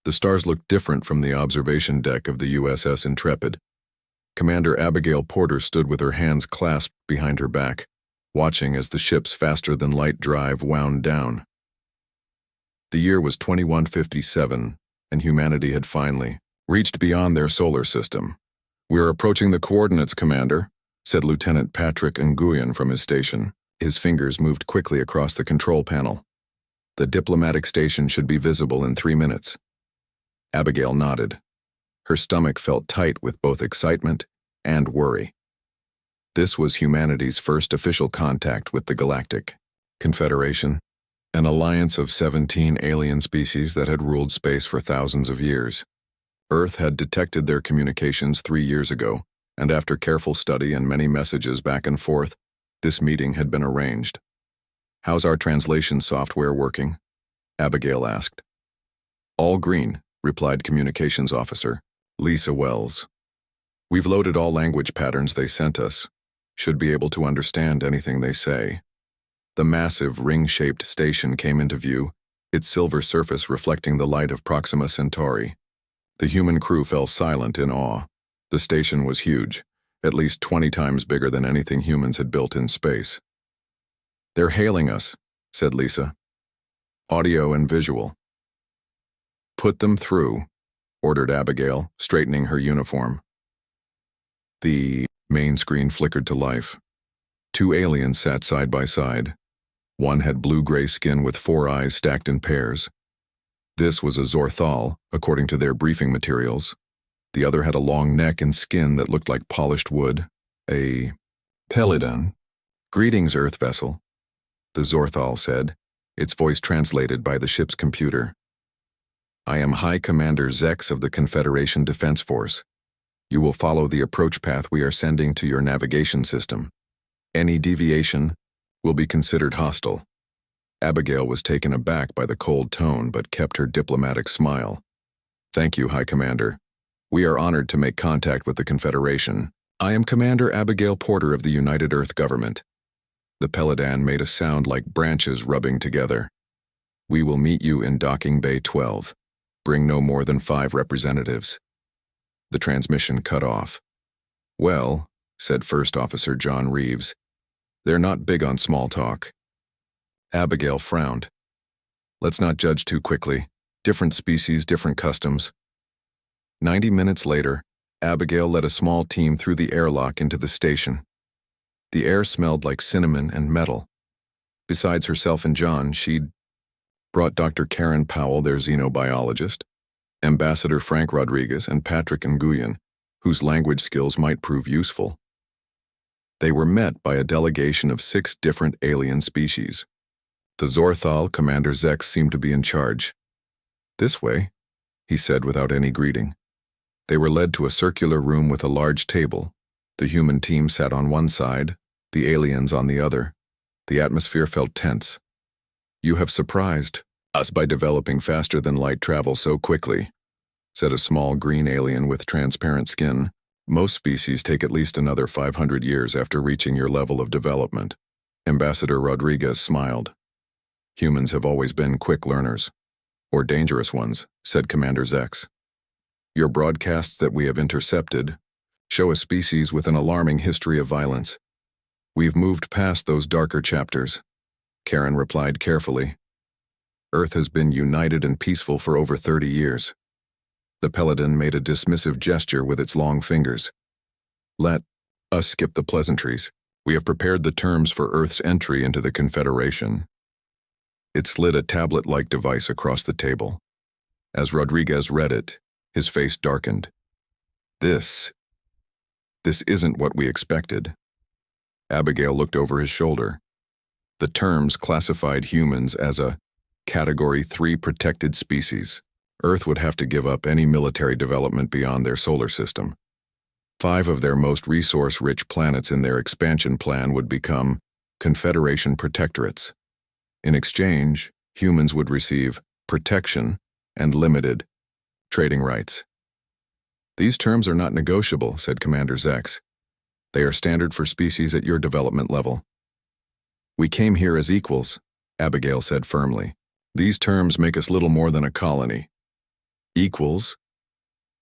The stars looked different from the observation deck of the USS Intrepid. Commander Abigail Porter stood with her hands clasped behind her back, watching as the ship's faster-than-light drive wound down. The year was 2157, and humanity had finally reached beyond their solar system. "We're approaching the coordinates, Commander," said Lieutenant Patrick Nguyen from his station. His fingers moved quickly across the control panel. "The diplomatic station should be visible in 3 minutes." Abigail nodded. Her stomach felt tight with both excitement and worry. This was humanity's first official contact with the Galactic Confederation, an alliance of 17 alien species that had ruled space for thousands of years. Earth had detected their communications 3 years ago, and after careful study and many messages back and forth, this meeting had been arranged. "How's our translation software working?" Abigail asked. "All green," replied Communications Officer Lisa Wells. "We've loaded all language patterns they sent us. Should be able to understand anything they say." The massive ring-shaped station came into view, its silver surface reflecting the light of Proxima Centauri. The human crew fell silent in awe. The station was huge, at least 20 times bigger than anything humans had built in space. "They're hailing us," said Lisa. "Audio and visual." "Put them through," ordered Abigail, straightening her uniform. The main screen flickered to life. 2 aliens sat side by side. One had blue-gray skin with 4 eyes stacked in pairs. This was a Zorthal, according to their briefing materials. The other had a long neck and skin that looked like polished wood. A Pelidan. "Greetings, Earth vessel," the Zorthal said, its voice translated by the ship's computer. "I am High Commander Zex of the Confederation Defense Force. You will follow the approach path we are sending to your navigation system. Any deviation will be considered hostile." Abigail was taken aback by the cold tone but kept her diplomatic smile. "Thank you, High Commander. We are honored to make contact with the Confederation. I am Commander Abigail Porter of the United Earth Government." The Pelidan made a sound like branches rubbing together. "We will meet you in Docking Bay 12. Bring no more than 5 representatives." The transmission cut off. "Well," said First Officer John Reeves, "they're not big on small talk." Abigail frowned. "Let's not judge too quickly. Different species, different customs." 90 minutes later, Abigail led a small team through the airlock into the station. The air smelled like cinnamon and metal. Besides herself and John, she'd brought Dr. Karen Powell, their xenobiologist, Ambassador Frank Rodriguez, and Patrick Nguyen, whose language skills might prove useful. They were met by a delegation of 6 different alien species. The Zorthal, Commander Zex, seemed to be in charge. "This way," he said without any greeting. They were led to a circular room with a large table. The human team sat on one side, the aliens on the other. The atmosphere felt tense. "You have surprised us by developing faster-than-light travel so quickly," said a small green alien with transparent skin. "Most species take at least another 500 years after reaching your level of development." Ambassador Rodriguez smiled. "Humans have always been quick learners. Or dangerous ones," said Commander Zex. "Your broadcasts that we have intercepted show a species with an alarming history of violence. We've moved past those darker chapters," Karen replied carefully. "Earth has been united and peaceful for over 30 years. The Pelidan made a dismissive gesture with its long fingers. "Let us skip the pleasantries. We have prepared the terms for Earth's entry into the Confederation." It slid a tablet-like device across the table. As Rodriguez read it, his face darkened. This isn't what we expected." Abigail looked over his shoulder. The terms classified humans as a Category 3 protected species. Earth would have to give up any military development beyond their solar system. 5 of their most resource-rich planets in their expansion plan would become Confederation protectorates. In exchange, humans would receive protection and limited trading rights. "These terms are not negotiable," said Commander Zex. "They are standard for species at your development level." "We came here as equals," Abigail said firmly. "These terms make us little more than a colony." Equals?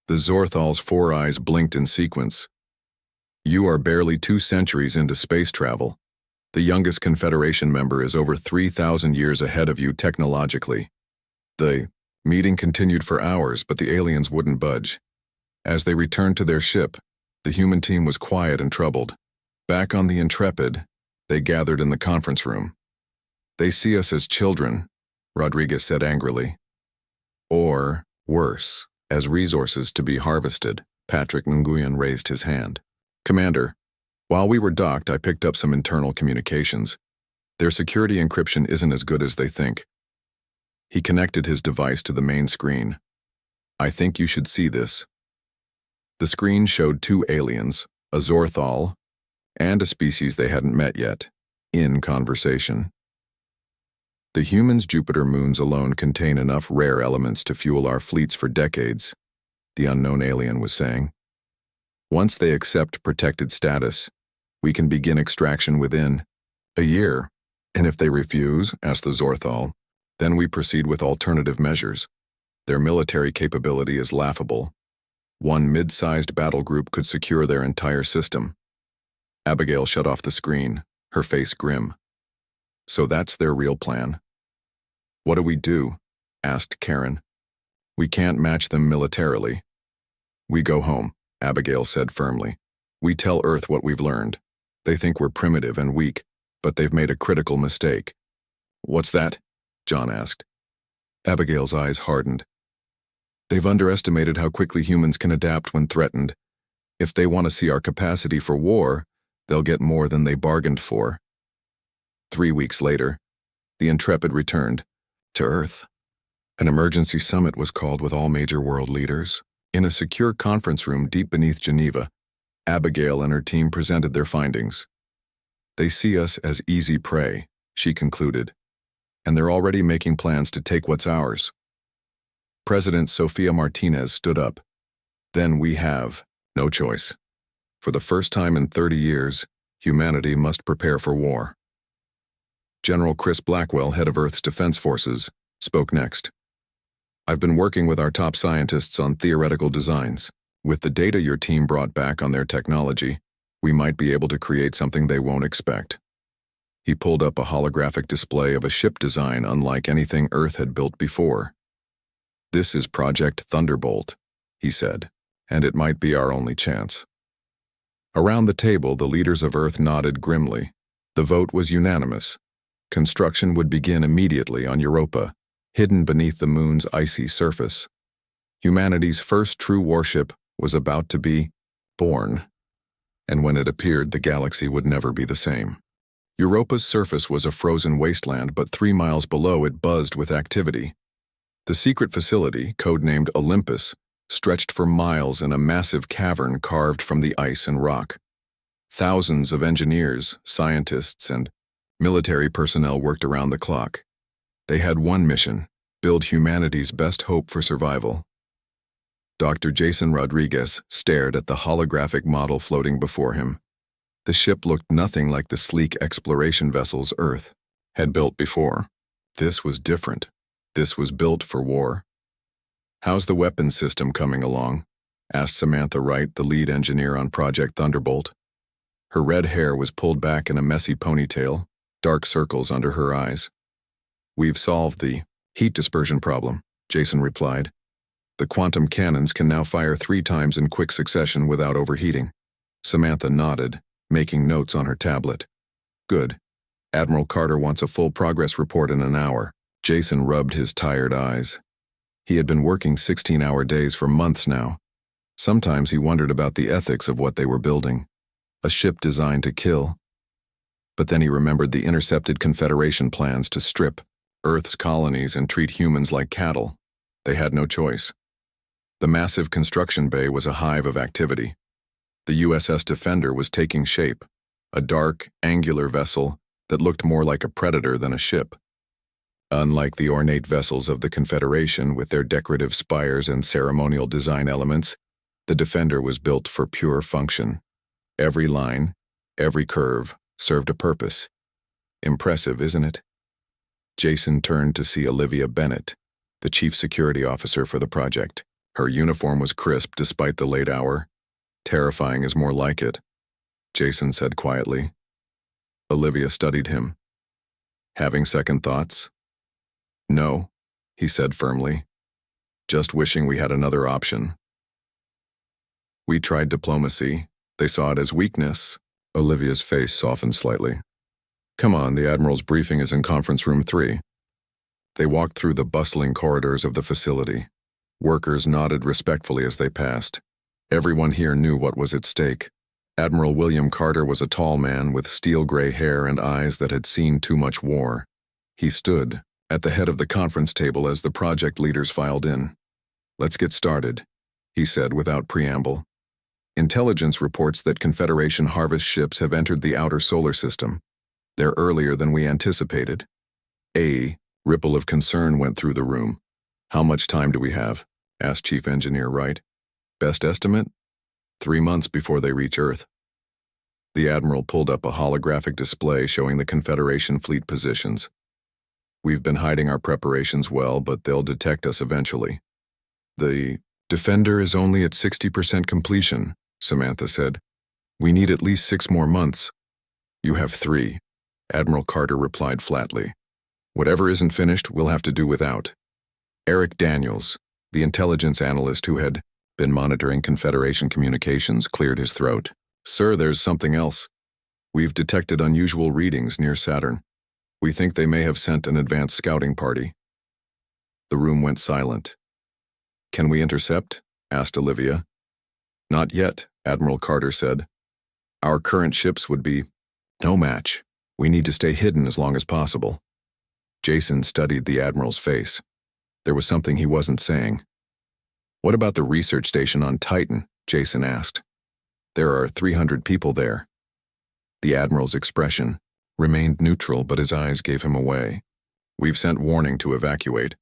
The Zorthal's four eyes blinked in sequence. You are barely 2 centuries into space travel. The youngest Confederation member is over 3,000 years ahead of you technologically. The meeting continued for hours, but the aliens wouldn't budge. As they returned to their ship, the human team was quiet and troubled. Back on the Intrepid, they gathered in the conference room. They see us as children, Rodriguez said angrily. Or, worse, as resources to be harvested. Patrick Nguyen raised his hand. Commander, while we were docked, I picked up some internal communications. Their security encryption isn't as good as they think. He connected his device to the main screen. I think you should see this. The screen showed 2 aliens, a Zorthal, and a species they hadn't met yet, in conversation. The humans' Jupiter moons alone contain enough rare elements to fuel our fleets for decades, the unknown alien was saying. Once they accept protected status, we can begin extraction within a year. And if they refuse, asked the Zorthal, then we proceed with alternative measures. Their military capability is laughable. One mid-sized battle group could secure their entire system. Abigail shut off the screen, her face grim. So that's their real plan. What do we do? Asked Karen. We can't match them militarily. We go home, Abigail said firmly. We tell Earth what we've learned. They think we're primitive and weak, but they've made a critical mistake. What's that? John asked. Abigail's eyes hardened. They've underestimated how quickly humans can adapt when threatened. If they want to see our capacity for war, they'll get more than they bargained for. 3 weeks later, the Intrepid returned to Earth. An emergency summit was called with all major world leaders. In a secure conference room deep beneath Geneva, Abigail and her team presented their findings. They see us as easy prey, she concluded, and they're already making plans to take what's ours. President Sofia Martinez stood up. Then we have no choice. For the first time in 30 years, humanity must prepare for war. General Chris Blackwell, head of Earth's Defense Forces, spoke next. I've been working with our top scientists on theoretical designs. With the data your team brought back on their technology, we might be able to create something they won't expect. He pulled up a holographic display of a ship design unlike anything Earth had built before. This is Project Thunderbolt, he said, and it might be our only chance. Around the table, the leaders of Earth nodded grimly. The vote was unanimous. Construction would begin immediately on Europa, hidden beneath the moon's icy surface. Humanity's first true warship was about to be born, and when it appeared, the galaxy would never be the same. Europa's surface was a frozen wasteland, but 3 miles below it buzzed with activity. The secret facility, codenamed Olympus, stretched for miles in a massive cavern carved from the ice and rock. Thousands of engineers, scientists, and military personnel worked around the clock. They had one mission: build humanity's best hope for survival. Dr. Jason Rodriguez stared at the holographic model floating before him. The ship looked nothing like the sleek exploration vessels Earth had built before. This was different. This was built for war. How's the weapons system coming along? Asked Samantha Wright, the lead engineer on Project Thunderbolt. Her red hair was pulled back in a messy ponytail, dark circles under her eyes. We've solved the heat dispersion problem, Jason replied. The quantum cannons can now fire 3 times in quick succession without overheating. Samantha nodded, making notes on her tablet. Good. Admiral Carter wants a full progress report in an hour. Jason rubbed his tired eyes. He had been working 16-hour days for months now. Sometimes he wondered about the ethics of what they were building. A ship designed to kill. But then he remembered the intercepted Confederation plans to strip Earth's colonies and treat humans like cattle. They had no choice. The massive construction bay was a hive of activity. The USS Defender was taking shape, a dark, angular vessel that looked more like a predator than a ship. Unlike the ornate vessels of the Confederation with their decorative spires and ceremonial design elements, the Defender was built for pure function. Every line, every curve, served a purpose. Impressive, isn't it? Jason turned to see Olivia Bennett, the chief security officer for the project. Her uniform was crisp despite the late hour. Terrifying is more like it, Jason said quietly. Olivia studied him. Having second thoughts? No, he said firmly. Just wishing we had another option. We tried diplomacy. They saw it as weakness. Olivia's face softened slightly. Come on, the Admiral's briefing is in conference room 3. They walked through the bustling corridors of the facility. Workers nodded respectfully as they passed. Everyone here knew what was at stake. Admiral William Carter was a tall man with steel-gray hair and eyes that had seen too much war. He stood at the head of the conference table as the project leaders filed in. Let's get started, he said without preamble. Intelligence reports that Confederation harvest ships have entered the outer solar system. They're earlier than we anticipated. A ripple of concern went through the room. How much time do we have? Asked Chief Engineer Wright. Best estimate? 3 months before they reach Earth. The Admiral pulled up a holographic display showing the Confederation fleet positions. We've been hiding our preparations well, but they'll detect us eventually. The Defender is only at 60% completion, Samantha said. We need at least 6 more months. You have 3, Admiral Carter replied flatly. Whatever isn't finished, we'll have to do without. Eric Daniels, the intelligence analyst who had been monitoring Confederation communications, cleared his throat. Sir, there's something else. We've detected unusual readings near Saturn. We think they may have sent an advanced scouting party. The room went silent. Can we intercept? Asked Olivia. Not yet, Admiral Carter said. Our current ships would be no match. We need to stay hidden as long as possible. Jason studied the Admiral's face. There was something he wasn't saying. What about the research station on Titan? Jason asked. There are 300 people there. The Admiral's expression remained neutral, but his eyes gave him away. We've sent warning to evacuate,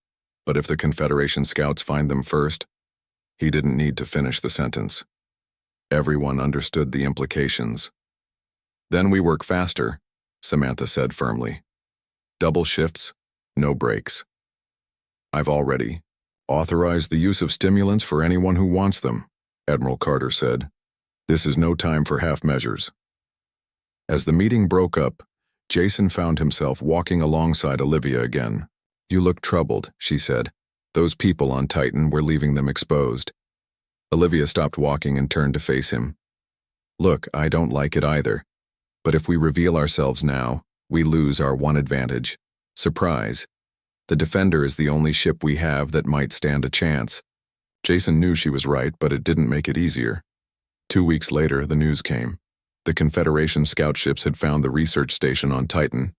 but if the Confederation scouts find them first, he didn't need to finish the sentence. Everyone understood the implications. Then we work faster, Samantha said firmly. Double shifts, no breaks. I've already authorized the use of stimulants for anyone who wants them, Admiral Carter said. This is no time for half measures. As the meeting broke up, Jason found himself walking alongside Olivia again. You look troubled, she said. Those people on Titan were leaving them exposed. Olivia stopped walking and turned to face him. Look, I don't like it either. But if we reveal ourselves now, we lose our one advantage. Surprise. The Defender is the only ship we have that might stand a chance. Jason knew she was right, but it didn't make it easier. 2 weeks later, the news came. The Confederation scout ships had found the research station on Titan.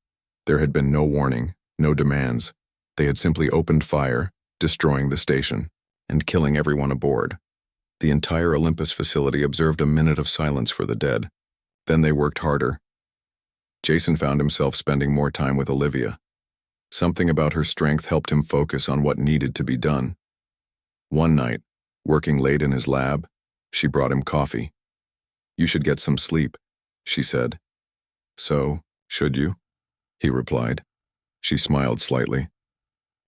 There had been no warning, no demands. They had simply opened fire, destroying the station, and killing everyone aboard. The entire Olympus facility observed a minute of silence for the dead. Then they worked harder. Jason found himself spending more time with Olivia. Something about her strength helped him focus on what needed to be done. One night, working late in his lab, she brought him coffee. You should get some sleep, she said. So, should you? He replied. She smiled slightly.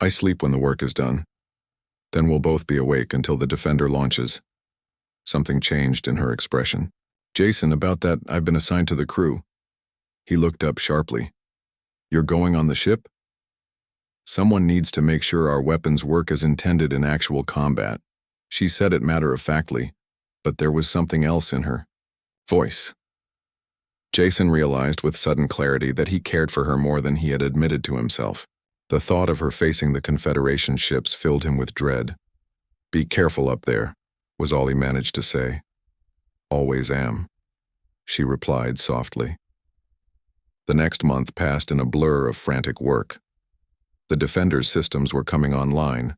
I sleep when the work is done. Then we'll both be awake until the Defender launches. Something changed in her expression. Jason, about that, I've been assigned to the crew. He looked up sharply. You're going on the ship? Someone needs to make sure our weapons work as intended in actual combat. She said it matter-of-factly, but there was something else in her voice. Jason realized with sudden clarity that he cared for her more than he had admitted to himself. The thought of her facing the Confederation ships filled him with dread. Be careful up there, was all he managed to say. Always am, she replied softly. The next month passed in a blur of frantic work. The Defender's systems were coming online,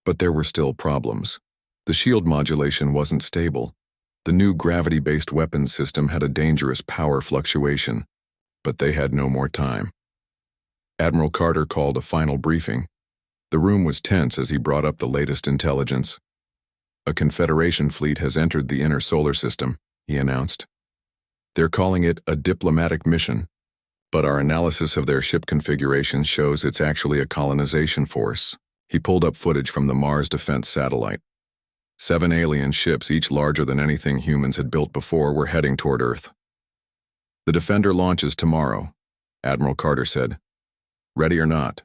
but there were still problems. The shield modulation wasn't stable. The new gravity-based weapons system had a dangerous power fluctuation, but they had no more time. Admiral Carter called a final briefing. The room was tense as he brought up the latest intelligence. A Confederation fleet has entered the inner solar system, he announced. They're calling it a diplomatic mission, but our analysis of their ship configuration shows it's actually a colonization force. He pulled up footage from the Mars Defense Satellite. 7 alien ships, each larger than anything humans had built before, were heading toward Earth. "The Defender launches tomorrow," Admiral Carter said. "Ready or not?"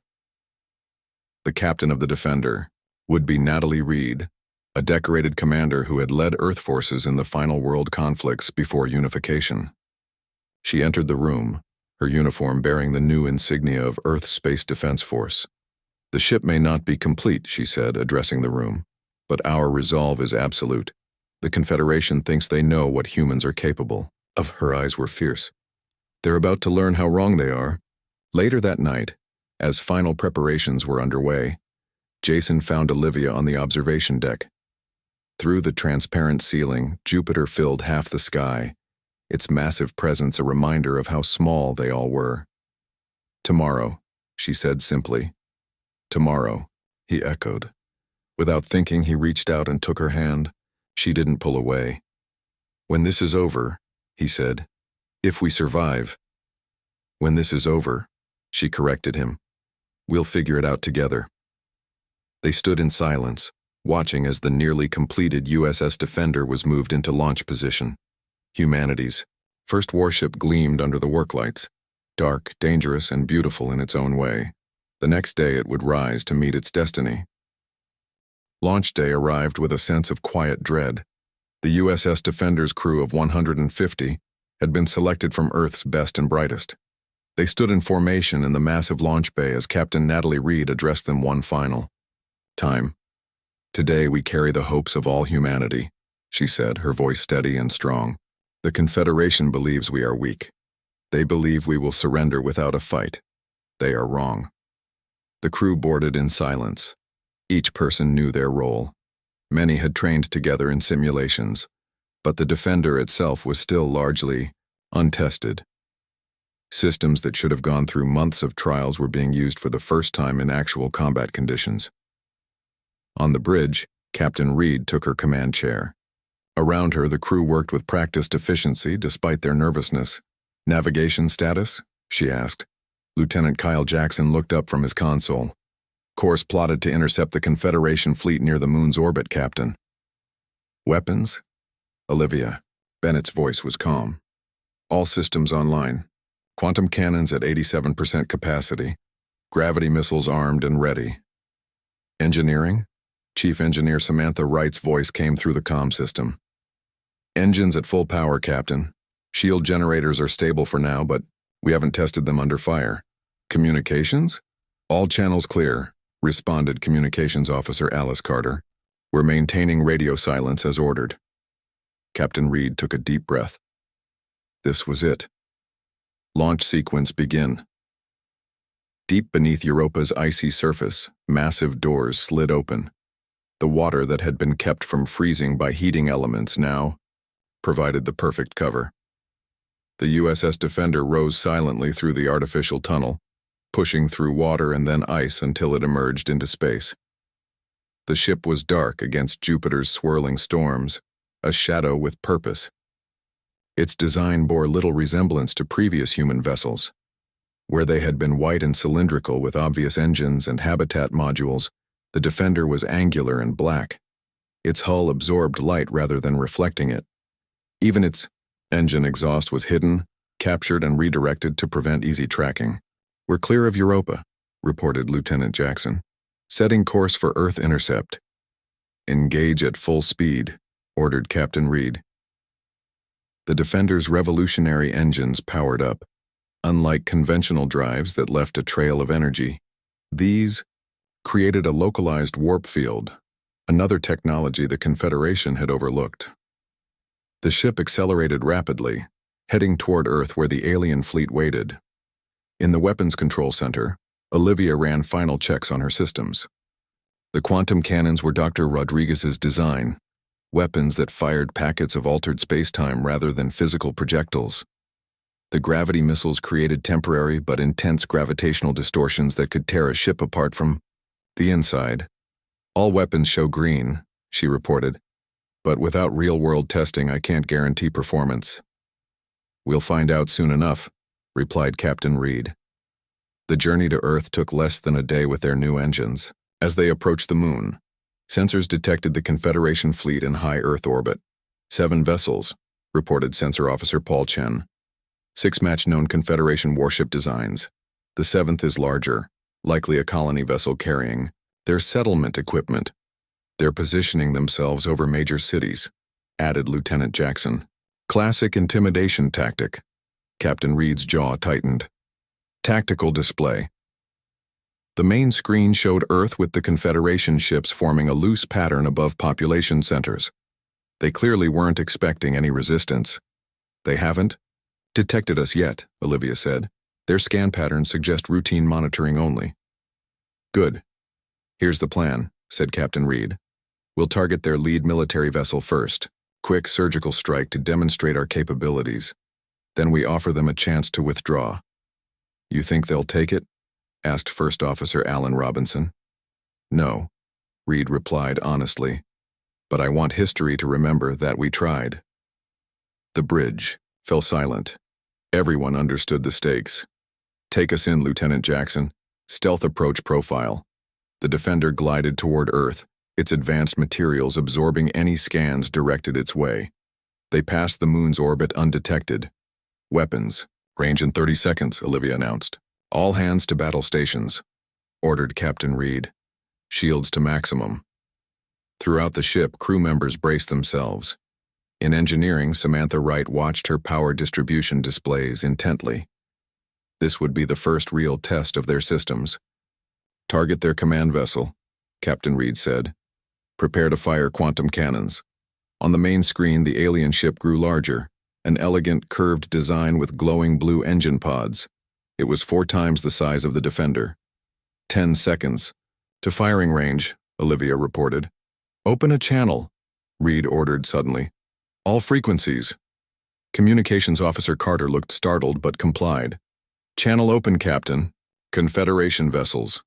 The captain of the Defender would be Natalie Reed, a decorated commander who had led Earth forces in the final world conflicts before unification. She entered the room, her uniform bearing the new insignia of Earth's Space Defense Force. "The ship may not be complete," she said, addressing the room, "but our resolve is absolute. The Confederation thinks they know what humans are capable of." Her eyes were fierce. "They're about to learn how wrong they are." Later that night, as final preparations were underway, Jason found Olivia on the observation deck. Through the transparent ceiling, Jupiter filled half the sky, its massive presence a reminder of how small they all were. "Tomorrow," she said simply. "Tomorrow," he echoed. Without thinking, he reached out and took her hand. She didn't pull away. "When this is over," he said, "if we survive." "When this is over," she corrected him. "We'll figure it out together." They stood in silence, watching as the nearly completed USS Defender was moved into launch position. Humanity's first warship gleamed under the work lights, dark, dangerous, and beautiful in its own way. The next day it would rise to meet its destiny. Launch day arrived with a sense of quiet dread. The USS Defender's crew of 150 had been selected from Earth's best and brightest. They stood in formation in the massive launch bay as Captain Natalie Reed addressed them one final time. "Today we carry the hopes of all humanity," she said, her voice steady and strong. "The Confederation believes we are weak. They believe we will surrender without a fight. They are wrong." The crew boarded in silence. Each person knew their role. Many had trained together in simulations, but the Defender itself was still largely untested. Systems that should have gone through months of trials were being used for the first time in actual combat conditions. On the bridge, Captain Reed took her command chair. Around her, the crew worked with practiced efficiency despite their nervousness. "Navigation status?" she asked. Lieutenant Kyle Jackson looked up from his console. "Course plotted to intercept the Confederation fleet near the moon's orbit, Captain." "Weapons?" "Olivia." Bennett's voice was calm. "All systems online. Quantum cannons at 87% capacity. Gravity missiles armed and ready." "Engineering?" Chief Engineer Samantha Wright's voice came through the comm system. "Engines at full power, Captain. Shield generators are stable for now, but we haven't tested them under fire." "Communications?" "All channels clear," responded Communications Officer Alice Carter. "We're maintaining radio silence as ordered." Captain Reed took a deep breath. This was it. Launch sequence begin. Deep beneath Europa's icy surface, massive doors slid open. The water that had been kept from freezing by heating elements now provided the perfect cover. The USS Defender rose silently through the artificial tunnel, pushing through water and then ice until it emerged into space. The ship was dark against Jupiter's swirling storms, a shadow with purpose. Its design bore little resemblance to previous human vessels. Where they had been white and cylindrical with obvious engines and habitat modules, the Defender was angular and black. Its hull absorbed light rather than reflecting it. Even its engine exhaust was hidden, captured, and redirected to prevent easy tracking. "We're clear of Europa," reported Lieutenant Jackson. "Setting course for Earth intercept." "Engage at full speed," ordered Captain Reed. The Defender's revolutionary engines powered up. Unlike conventional drives that left a trail of energy, these created a localized warp field, another technology the Confederation had overlooked. The ship accelerated rapidly, heading toward Earth where the alien fleet waited. In the weapons control center, Olivia ran final checks on her systems. The quantum cannons were Dr. Rodriguez's design, weapons that fired packets of altered space-time rather than physical projectiles. The gravity missiles created temporary but intense gravitational distortions that could tear a ship apart from the inside. "All weapons show green," she reported, "but without real-world testing I can't guarantee performance." "We'll find out soon enough," replied Captain Reed. The journey to Earth took less than a day with their new engines, As they approached the moon, sensors detected the Confederation fleet in high Earth orbit. 7 vessels, reported Sensor Officer Paul Chen. 6 match known Confederation warship designs. The 7th is larger, likely a colony vessel carrying their settlement equipment. They're positioning themselves over major cities, added Lieutenant Jackson. Classic intimidation tactic. Captain Reed's jaw tightened. Tactical display. The main screen showed Earth with the Confederation ships forming a loose pattern above population centers. They clearly weren't expecting any resistance. They haven't detected us yet, Olivia said. Their scan patterns suggest routine monitoring only. Good. Here's the plan, said Captain Reed. We'll target their lead military vessel first. Quick surgical strike to demonstrate our capabilities. Then we offer them a chance to withdraw. You think they'll take it? Asked First Officer Alan Robinson. No, Reed replied honestly. But I want history to remember that we tried. The bridge fell silent. Everyone understood the stakes. Take us in, Lieutenant Jackson. Stealth approach profile. The Defender glided toward Earth, its advanced materials absorbing any scans directed its way. They passed the moon's orbit undetected. Weapons. Range in 30 seconds, Olivia announced. All hands to battle stations, ordered Captain Reed. Shields to maximum. Throughout the ship, crew members braced themselves. In engineering, Samantha Wright watched her power distribution displays intently. This would be the first real test of their systems. Target their command vessel, Captain Reed said. Prepare to fire quantum cannons. On the main screen, the alien ship grew larger, an elegant curved design with glowing blue engine pods. It was 4 times the size of the Defender. 10 seconds. To firing range, Olivia reported. Open a channel, Reed ordered suddenly. All frequencies. Communications Officer Carter looked startled but complied. Channel open, Captain. Confederation vessels.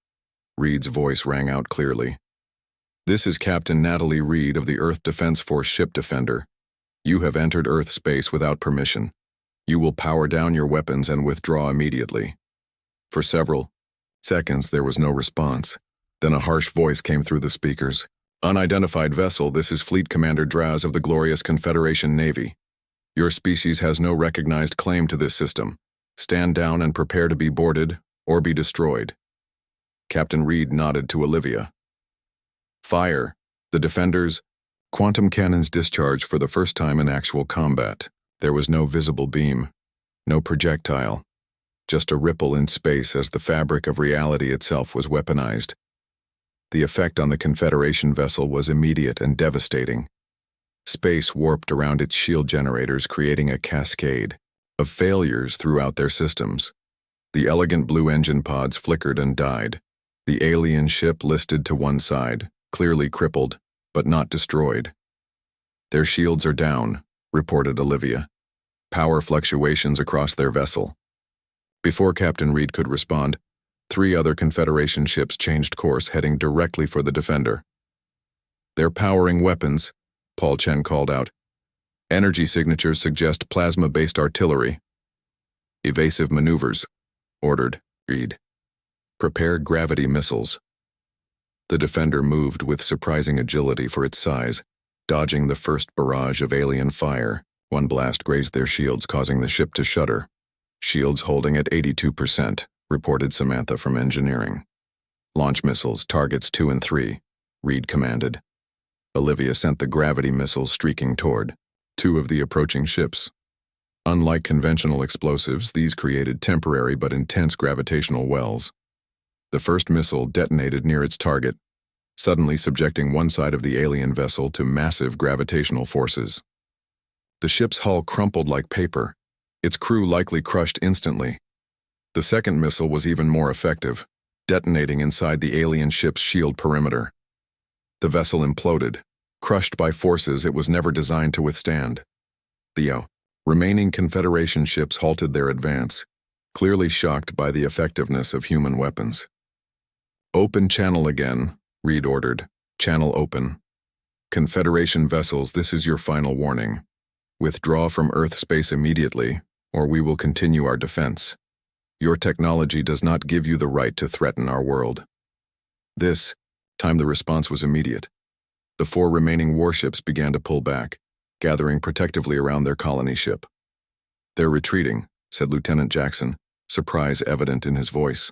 Reed's voice rang out clearly. This is Captain Natalie Reed of the Earth Defense Force Ship Defender. You have entered Earth space without permission. You will power down your weapons and withdraw immediately. For several seconds there was no response. Then a harsh voice came through the speakers. Unidentified vessel, this is Fleet Commander Draz of the glorious Confederation Navy. Your species has no recognized claim to this system. Stand down and prepare to be boarded or be destroyed. Captain Reed nodded to Olivia. Fire. The Defender's quantum cannons discharged for the first time in actual combat. There was no visible beam, no projectile, just a ripple in space as the fabric of reality itself was weaponized. The effect on the Confederation vessel was immediate and devastating. Space warped around its shield generators, creating a cascade of failures throughout their systems. The elegant blue engine pods flickered and died. The alien ship listed to one side, clearly crippled, but not destroyed. Their shields are down, reported Olivia. Power fluctuations across their vessel. Before Captain Reed could respond, 3 other Confederation ships changed course, heading directly for the Defender. They're powering weapons, Paul Chen called out. Energy signatures suggest plasma-based artillery. Evasive maneuvers, ordered Reed. Prepare gravity missiles. The Defender moved with surprising agility for its size, dodging the first barrage of alien fire. One blast grazed their shields, causing the ship to shudder. Shields holding at 82%, reported Samantha from engineering. Launch missiles, targets 2 and 3, Reed commanded. Olivia sent the gravity missiles streaking toward 2 of the approaching ships. Unlike conventional explosives, these created temporary but intense gravitational wells. The first missile detonated near its target, suddenly subjecting one side of the alien vessel to massive gravitational forces. The ship's hull crumpled like paper, its crew likely crushed instantly. The second missile was even more effective, detonating inside the alien ship's shield perimeter. The vessel imploded, crushed by forces it was never designed to withstand. The remaining Confederation ships halted their advance, clearly shocked by the effectiveness of human weapons. Open channel again, Reed ordered. Channel open. Confederation vessels, this is your final warning. Withdraw from Earth space immediately, or we will continue our defense. Your technology does not give you the right to threaten our world. This The response was immediate. The 4 remaining warships began to pull back, gathering protectively around their colony ship. "They're retreating," said Lieutenant Jackson, surprise evident in his voice.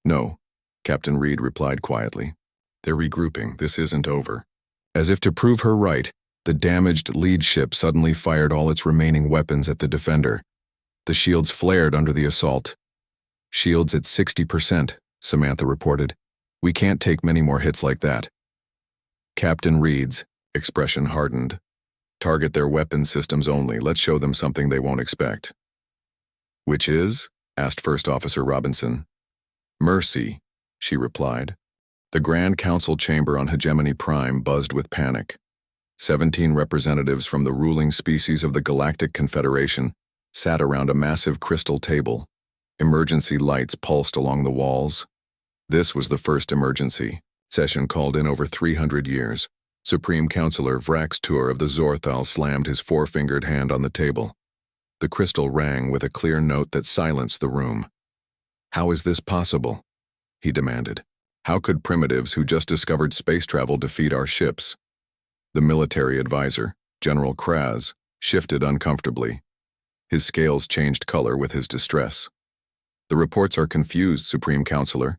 "No," Captain Reed replied quietly. "They're regrouping. This isn't over." As if to prove her right, the damaged lead ship suddenly fired all its remaining weapons at the defender. The shields flared under the assault. "Shields at 60%, Samantha reported. "We can't take many more hits like that." Captain Reed's expression hardened. "Target their weapon systems only. Let's show them something they won't expect." "Which is?" asked First Officer Robinson. "Mercy," she replied. The Grand Council chamber on Hegemony Prime buzzed with panic. 17 representatives from the ruling species of the Galactic Confederation sat around a massive crystal table. Emergency lights pulsed along the walls. This was the first emergency session called in over 300 years. Supreme Counselor Vrax Tur of the Zorthal slammed his 4-fingered hand on the table. The crystal rang with a clear note that silenced the room. "How is this possible?" he demanded. "How could primitives who just discovered space travel defeat our ships?" The military advisor, General Kraz, shifted uncomfortably. His scales changed color with his distress. "The reports are confused, Supreme Counselor.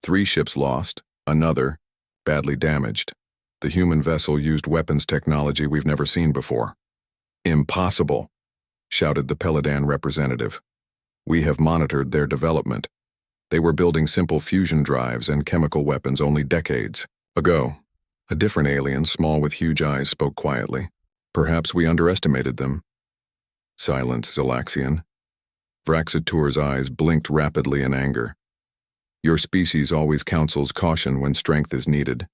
3 ships lost, another badly damaged. The human vessel used weapons technology we've never seen before." "Impossible," shouted the Pelidan representative. "We have monitored their development. They were building simple fusion drives and chemical weapons only decades ago." A different alien, small with huge eyes, spoke quietly. "Perhaps we underestimated them." "Silence, Zalaxian." Vraxitur's eyes blinked rapidly in anger. "Your species always counsels caution when strength is needed."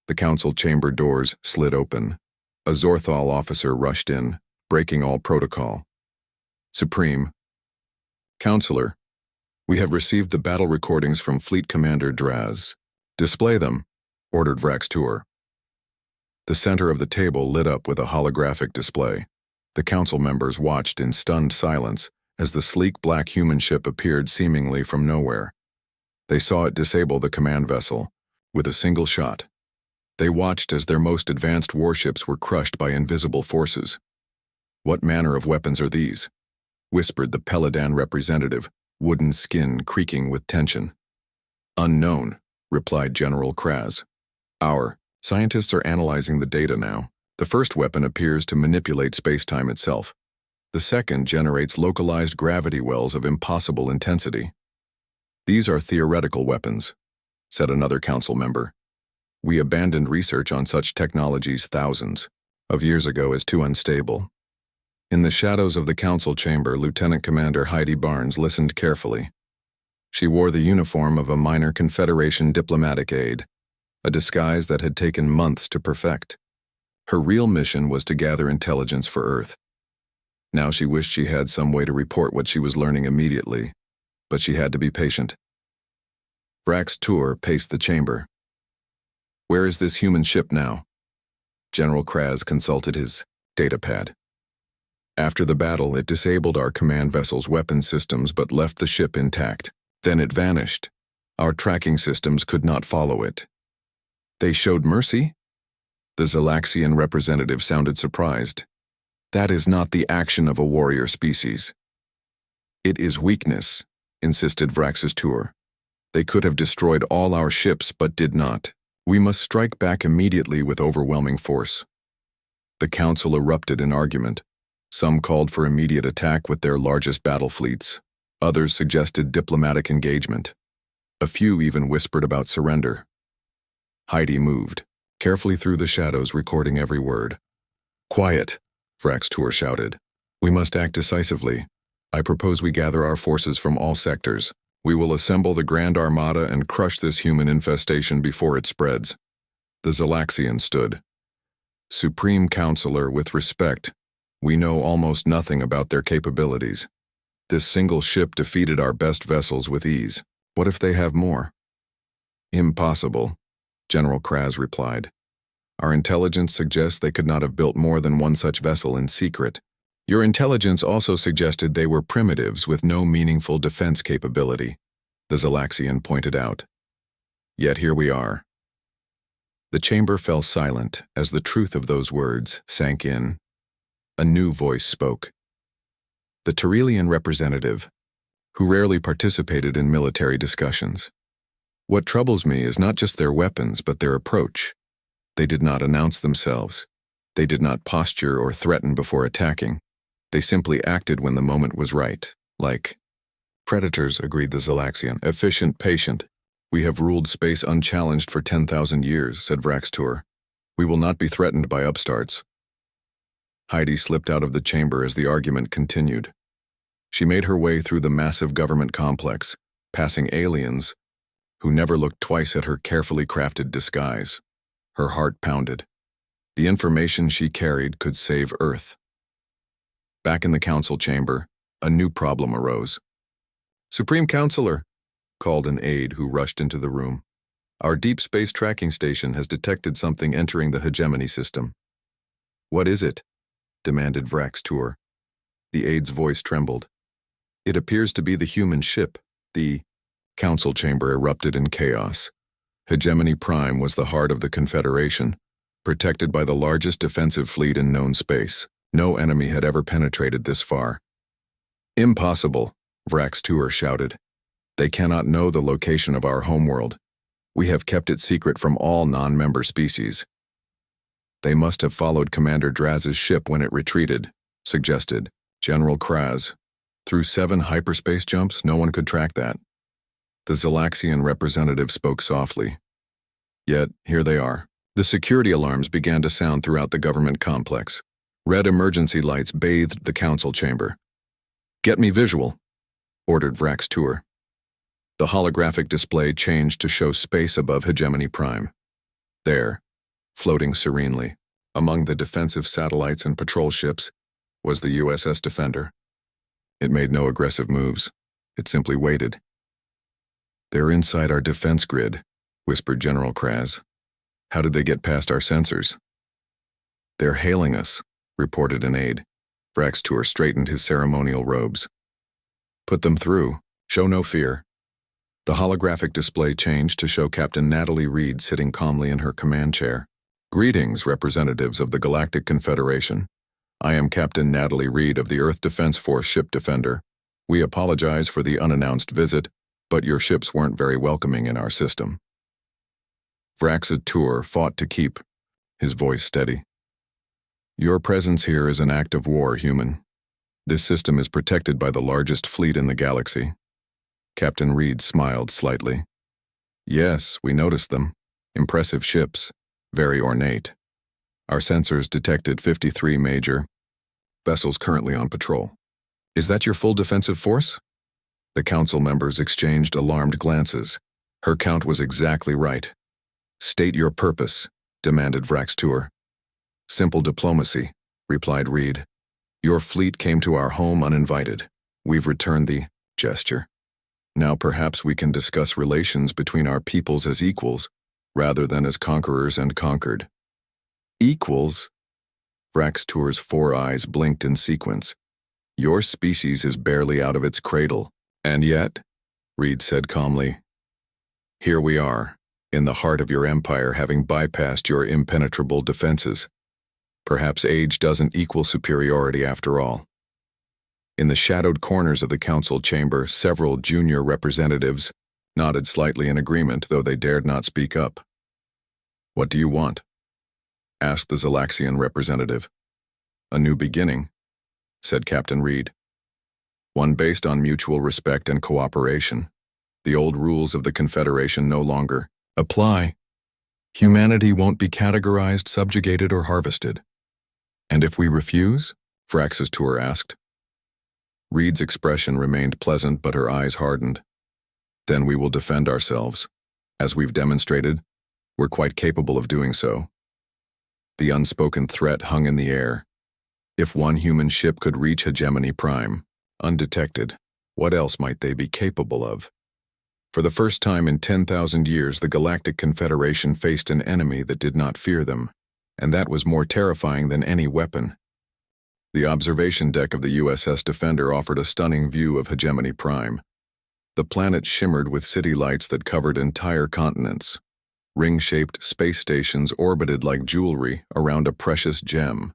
The council chamber doors slid open. A Zorthal officer rushed in, breaking all protocol. "Supreme Counselor, we have received the battle recordings from Fleet Commander Draz. Display them," ordered Vraxtur. The center of the table lit up with a holographic display. The council members watched in stunned silence as the sleek black human ship appeared seemingly from nowhere. They saw it disable the command vessel with a single shot. They watched as their most advanced warships were crushed by invisible forces. "What manner of weapons are these?" whispered the Pelidan representative, wooden skin creaking with tension. "Unknown," replied General Kraz. "Our scientists are analyzing the data now. The first weapon appears to manipulate space-time itself. The second generates localized gravity wells of impossible intensity." "These are theoretical weapons," said another council member. "We abandoned research on such technologies thousands of years ago as too unstable." In the shadows of the council chamber, Lieutenant Commander Heidi Barnes listened carefully. She wore the uniform of a minor Confederation diplomatic aide, a disguise that had taken months to perfect. Her real mission was to gather intelligence for Earth. Now she wished she had some way to report what she was learning immediately, but she had to be patient. Vraxtur paced the chamber. "Where is this human ship now?" General Kraz consulted his datapad. "After the battle, it disabled our command vessel's weapon systems but left the ship intact. Then it vanished. Our tracking systems could not follow it." "They showed mercy?" The Zalaxian representative sounded surprised. "That is not the action of a warrior species." "It is weakness," insisted Vraxtur. "They could have destroyed all our ships but did not. We must strike back immediately with overwhelming force." The council erupted in argument. Some called for immediate attack with their largest battle fleets. Others suggested diplomatic engagement. A few even whispered about surrender. Heidi moved, carefully through the shadows, recording every word. "Quiet," Vraxtur shouted. "We must act decisively. I propose we gather our forces from all sectors. We will assemble the Grand Armada and crush this human infestation before it spreads." The Zalaxian stood. "Supreme Counselor, with respect, we know almost nothing about their capabilities. This single ship defeated our best vessels with ease. What if they have more?" "Impossible," General Kraz replied. "Our intelligence suggests they could not have built more than one such vessel in secret. Your intelligence also suggested they were primitives with no meaningful defense capability," the Zalaxian pointed out. "Yet here we are." The chamber fell silent as the truth of those words sank in. A new voice spoke. The Tyrellian representative, who rarely participated in military discussions. What troubles me is not just their weapons, but their approach. They did not announce themselves. They did not posture or threaten before attacking. They simply acted when the moment was right, like predators, agreed the Zalaxian. Efficient, patient. We have ruled space unchallenged for 10,000 years, said Vraxtur. We will not be threatened by upstarts. Heidi slipped out of the chamber as the argument continued. She made her way through the massive government complex, passing aliens who never looked twice at her carefully crafted disguise. Her heart pounded. The information she carried could save Earth. Back in the council chamber, a new problem arose. Supreme Counselor, called an aide who rushed into the room. Our deep space tracking station has detected something entering the hegemony system. What is it? Demanded Vraxtur. The aide's voice trembled. It appears to be the human ship. The council chamber erupted in chaos. Hegemony Prime was the heart of the Confederation, protected by the largest defensive fleet in known space. No enemy had ever penetrated this far. Impossible, Vraxtur shouted. They cannot know the location of our homeworld. We have kept it secret from all non-member species. They must have followed Commander Draz's ship when it retreated, suggested General Kraz. Through 7 hyperspace jumps, no one could track that. The Zalaxian representative spoke softly. Yet, here they are. The security alarms began to sound throughout the government complex. Red emergency lights bathed the council chamber. Get me visual, ordered Vraxtur. The holographic display changed to show space above Hegemony Prime. There, floating serenely, among the defensive satellites and patrol ships, was the USS Defender. It made no aggressive moves. It simply waited. They're inside our defense grid, whispered General Kraz. How did they get past our sensors? They're hailing us, reported an aide. Vraxtur straightened his ceremonial robes. Put them through. Show no fear. The holographic display changed to show Captain Natalie Reed sitting calmly in her command chair. Greetings, representatives of the Galactic Confederation. I am Captain Natalie Reed of the Earth Defense Force Ship Defender. We apologize for the unannounced visit, but your ships weren't very welcoming in our system. Vraxtur fought to keep his voice steady. Your presence here is an act of war, human. This system is protected by the largest fleet in the galaxy. Captain Reed smiled slightly. Yes, we noticed them. Impressive ships, very ornate. Our sensors detected 53 major vessels currently on patrol. Is that your full defensive force? The council members exchanged alarmed glances. Her count was exactly right. State your purpose, demanded Vraxtur. Simple diplomacy, replied Reed. Your fleet came to our home uninvited. We've returned the gesture. Now perhaps we can discuss relations between our peoples as equals, rather than as conquerors and conquered. Equals? Vraxtur's 4 eyes blinked in sequence. Your species is barely out of its cradle. And yet, Reed said calmly, here we are, in the heart of your empire, having bypassed your impenetrable defenses. Perhaps age doesn't equal superiority after all. In the shadowed corners of the council chamber, several junior representatives nodded slightly in agreement, though they dared not speak up. What do you want? Asked the Zalaxian representative. A new beginning, said Captain Reed. One based on mutual respect and cooperation. The old rules of the Confederation no longer apply. Humanity won't be categorized, subjugated, or harvested. And if we refuse? Vraxtur asked. Reed's expression remained pleasant, but her eyes hardened. Then we will defend ourselves. As we've demonstrated, we're quite capable of doing so. The unspoken threat hung in the air. If one human ship could reach Hegemony Prime, undetected, what else might they be capable of? For the first time in 10,000 years, the Galactic Confederation faced an enemy that did not fear them, and that was more terrifying than any weapon. The observation deck of the USS Defender offered a stunning view of Hegemony Prime. The planet shimmered with city lights that covered entire continents. Ring-shaped space stations orbited like jewelry around a precious gem.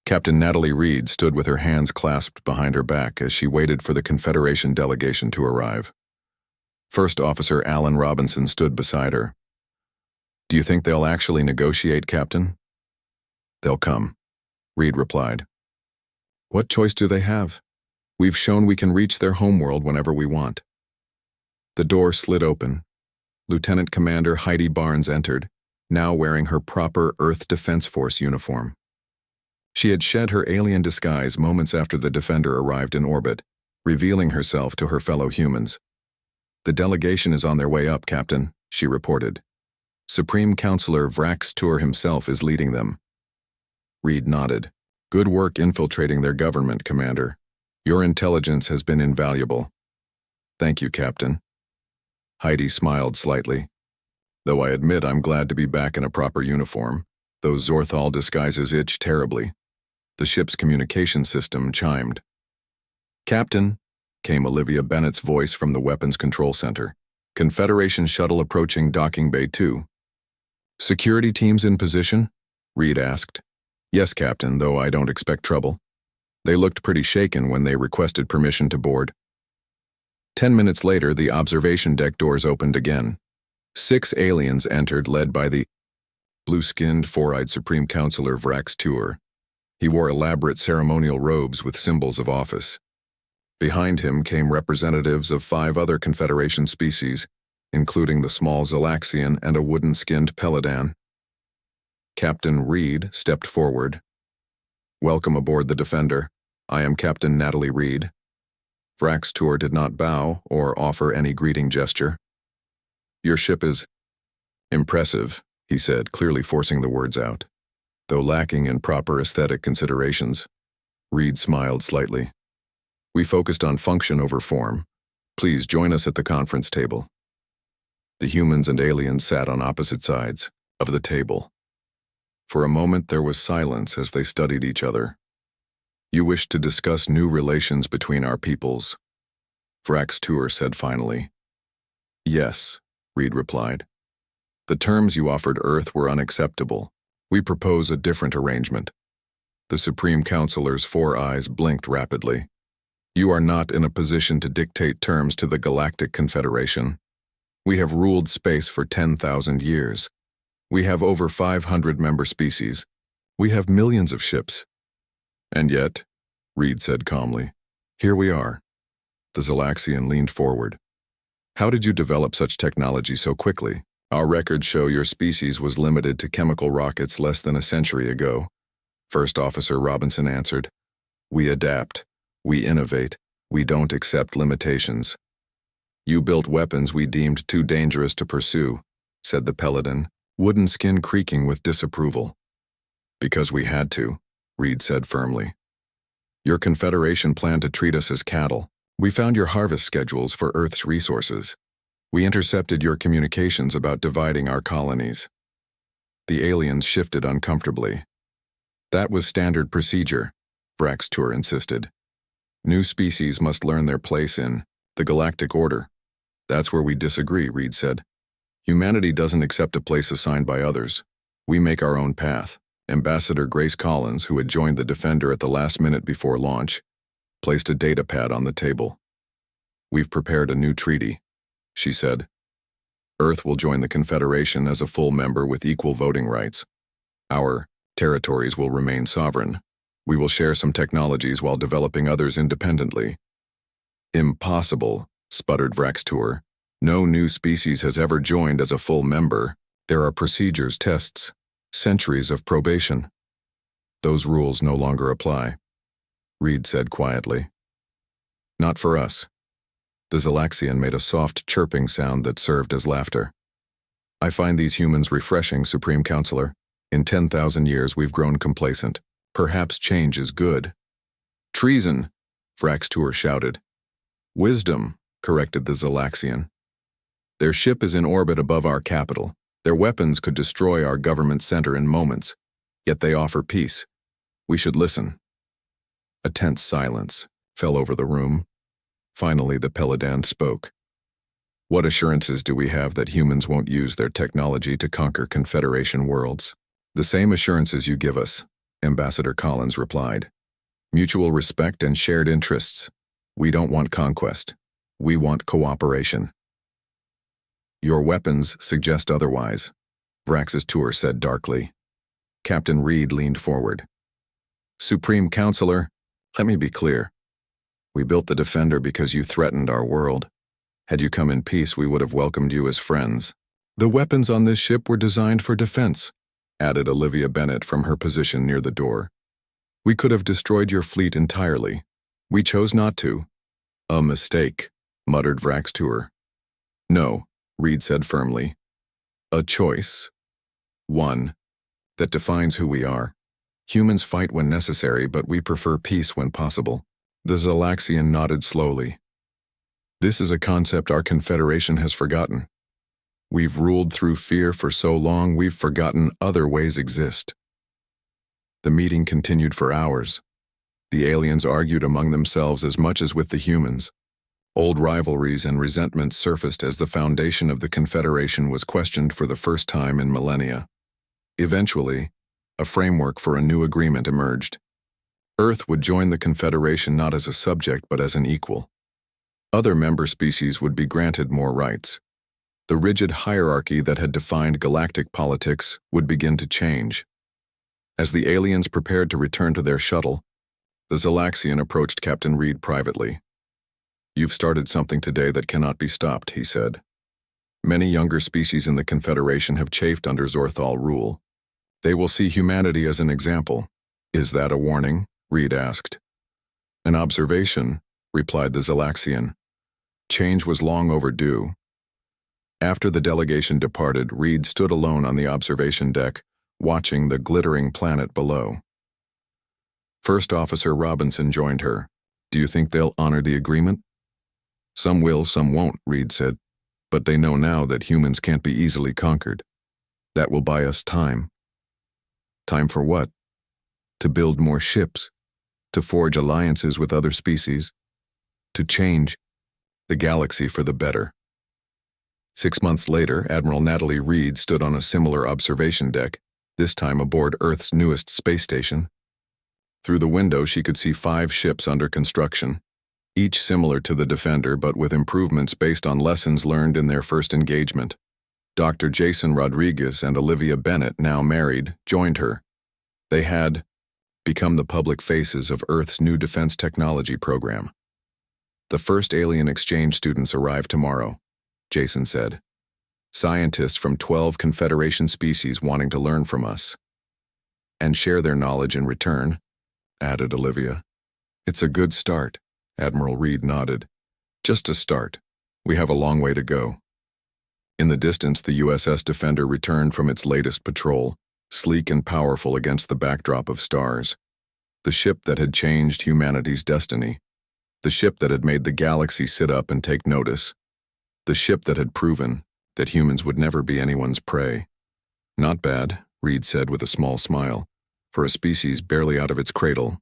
Captain Natalie Reed stood with her hands clasped behind her back as she waited for the Confederation delegation to arrive. First Officer Alan Robinson stood beside her. "Do you think they'll actually negotiate, Captain?" "They'll come," Reed replied. "What choice do they have? We've shown we can reach their homeworld whenever we want." The door slid open. Lieutenant Commander Heidi Barnes entered, now wearing her proper Earth Defense Force uniform. She had shed her alien disguise moments after the Defender arrived in orbit, revealing herself to her fellow humans. "The delegation is on their way up, Captain," she reported. "Supreme Counselor Vrax Tour himself is leading them." Reed nodded. "Good work infiltrating their government, Commander. Your intelligence has been invaluable." "Thank you, Captain." Heidi smiled slightly. "Though I admit I'm glad to be back in a proper uniform. Those Zorthal disguises itch terribly." The ship's communication system chimed. "Captain," came Olivia Bennett's voice from the Weapons Control Center. "Confederation shuttle approaching Docking Bay 2. "Security teams in position?" Reed asked. "Yes, Captain, though I don't expect trouble. They looked pretty shaken when they requested permission to board." 10 minutes later, the observation deck doors opened again. 6 aliens entered, led by the blue-skinned, four-eyed Supreme Counselor Vrax Tour. He wore elaborate ceremonial robes with symbols of office. Behind him came representatives of 5 other Confederation species, including the small Zalaxian and a wooden-skinned Pelidan. Captain Reed stepped forward. "Welcome aboard the Defender. I am Captain Natalie Reed." Vrax Tour did not bow or offer any greeting gesture. "Your ship is impressive," he said, clearly forcing the words out. Though lacking in proper aesthetic considerations, Reed smiled slightly. "We focused on function over form. Please join us at the conference table." The humans and aliens sat on opposite sides of the table. For a moment there was silence as they studied each other. "You wish to discuss new relations between our peoples," Vrax Tour said finally. "Yes," Reed replied. "The terms you offered Earth were unacceptable. We propose a different arrangement." The Supreme Counselor's 4 eyes blinked rapidly. "You are not in a position to dictate terms to the Galactic Confederation. We have ruled space for 10,000 years. We have over 500 member species. We have millions of ships. And yet," Reed said calmly, "here we are." The Zalaxian leaned forward. "How did you develop such technology so quickly? Our records show your species was limited to chemical rockets less than a century ago." First Officer Robinson answered. "We adapt. We innovate. We don't accept limitations." "You built weapons we deemed too dangerous to pursue," said the Pelidan, wooden skin creaking with disapproval. "Because we had to," Reed said firmly. "Your Confederation planned to treat us as cattle. We found your harvest schedules for Earth's resources. We intercepted your communications about dividing our colonies." The aliens shifted uncomfortably. "That was standard procedure," Vrax Tour insisted. "New species must learn their place in the Galactic Order." "That's where we disagree," Reed said. "Humanity doesn't accept a place assigned by others. We make our own path." Ambassador Grace Collins, who had joined the Defender at the last minute before launch, placed a data pad on the table. "We've prepared a new treaty," she said. "Earth will join the Confederation as a full member with equal voting rights. Our territories will remain sovereign. We will share some technologies while developing others independently." "Impossible," sputtered Vrax Tour. "No new species has ever joined as a full member. There are procedures, tests, centuries of probation." "Those rules no longer apply," Reed said quietly. "Not for us." The Zalaxian made a soft chirping sound that served as laughter. "I find these humans refreshing, Supreme Counselor. In 10,000 years we've grown complacent. Perhaps change is good." "Treason!" Vrax Tour shouted. "Wisdom," corrected the Zalaxian. "Their ship is in orbit above our capital. Their weapons could destroy our government center in moments, yet they offer peace. We should listen." A tense silence fell over the room. Finally, the Pelidan spoke. What assurances do we have that humans won't use their technology to conquer Confederation worlds? The same assurances you give us, Ambassador Collins replied. Mutual respect and shared interests. We don't want conquest. We want cooperation. Your weapons suggest otherwise, Vrax's tour said darkly. Captain Reed leaned forward. Supreme Counselor, let me be clear. We built the Defender because you threatened our world. Had you come in peace, we would have welcomed you as friends. The weapons on this ship were designed for defense, added Olivia Bennett from her position near the door. We could have destroyed your fleet entirely. We chose not to. A mistake, muttered Vrax Tour. No, Reed said firmly. A choice. One. That defines who we are. Humans fight when necessary, but we prefer peace when possible. The Zalaxian nodded slowly. This is a concept our Confederation has forgotten. We've ruled through fear for so long we've forgotten other ways exist. The meeting continued for hours. The aliens argued among themselves as much as with the humans. Old rivalries and resentments surfaced as the foundation of the Confederation was questioned for the first time in millennia. Eventually, a framework for a new agreement emerged. Earth would join the Confederation not as a subject but as an equal. Other member species would be granted more rights. The rigid hierarchy that had defined galactic politics would begin to change. As the aliens prepared to return to their shuttle, the Zalaxian approached Captain Reed privately. You've started something today that cannot be stopped, he said. Many younger species in the Confederation have chafed under Zorthal rule. They will see humanity as an example. Is that a warning? Reed asked. An observation, replied the Zalaxian. Change was long overdue. After the delegation departed, Reed stood alone on the observation deck, watching the glittering planet below. First Officer Robinson joined her. Do you think they'll honor the agreement? Some will, some won't, Reed said. But they know now that humans can't be easily conquered. That will buy us time. Time for what? To build more ships, to forge alliances with other species, to change the galaxy for the better. 6 months later, Admiral Natalie Reed stood on a similar observation deck, this time aboard Earth's newest space station. Through the window, she could see 5 ships under construction, each similar to the Defender but with improvements based on lessons learned in their first engagement. Dr. Jason Rodriguez and Olivia Bennett, now married, joined her. They had become the public faces of Earth's new defense technology program. The first alien exchange students arrive tomorrow, Jason said. Scientists from 12 Confederation species wanting to learn from us. And share their knowledge in return, added Olivia. It's a good start, Admiral Reed nodded. Just a start. We have a long way to go. In the distance, the USS Defender returned from its latest patrol, sleek and powerful against the backdrop of stars. The ship that had changed humanity's destiny. The ship that had made the galaxy sit up and take notice. The ship that had proven that humans would never be anyone's prey. Not bad, Reed said with a small smile, for a species barely out of its cradle.